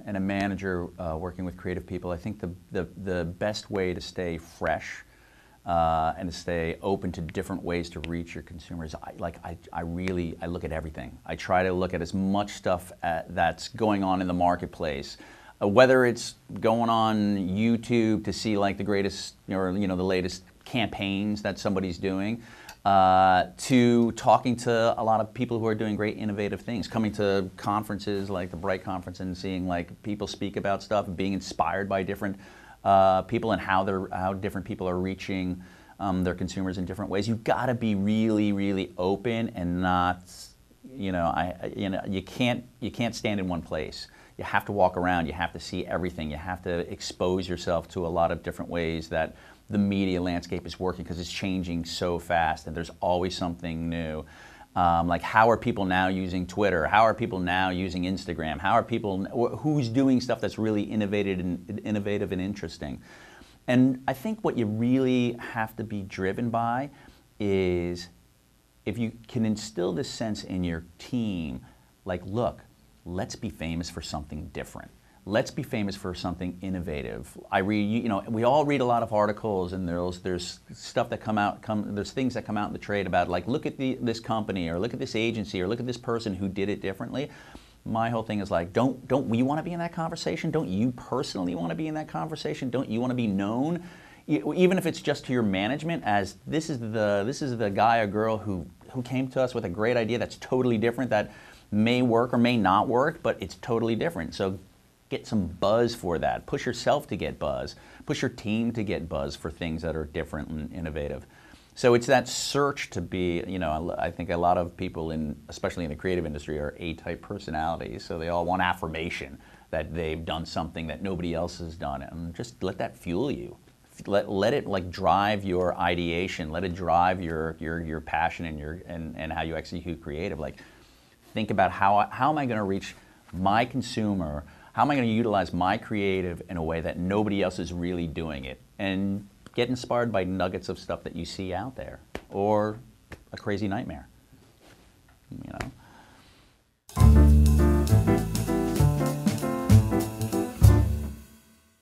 and a manager working with creative people, I think the best way to stay fresh and to stay open to different ways to reach your consumers, I look at everything. I try to look at as much stuff that's going on in the marketplace, whether it's going on YouTube to see like the greatest or the latest campaigns that somebody's doing, to talking to a lot of people who are doing great innovative things, coming to conferences like the Bright Conference and seeing like people speak about stuff, being inspired by different people and how different people are reaching their consumers in different ways. You've got to be really, really open and not, you can't stand in one place. You have to walk around. You have to see everything. You have to expose yourself to a lot of different ways that the media landscape is working, because it's changing so fast and there's always something new. Like, how are people now using Twitter? How are people now using Instagram? How are people, who's doing stuff that's really innovative and interesting? And I think what you really have to be driven by is, if you can instill this sense in your team, like, look, let's be famous for something different. Let's be famous for something innovative. I read, we all read a lot of articles, and there's stuff that there's things that come out in the trade about, like, look at this company, or look at this agency, or look at this person who did it differently. My whole thing is like, don't we want to be in that conversation? Don't you personally want to be in that conversation? Don't you want to be known, even if it's just to your management, as this is the guy or girl who came to us with a great idea that's totally different, that may work or may not work, but it's totally different. So get some buzz for that. Push yourself to get buzz. Push your team to get buzz for things that are different and innovative. So it's that search to be, I think a lot of people, especially in the creative industry, are A-type personalities. So they all want affirmation that they've done something that nobody else has done. And just let that fuel you. Let it like drive your ideation. Let it drive your passion and how you execute creative. Like, think about how am I going to reach my consumer? How am I going to utilize my creative in a way that nobody else is really doing it? And get inspired by nuggets of stuff that you see out there, or a crazy nightmare.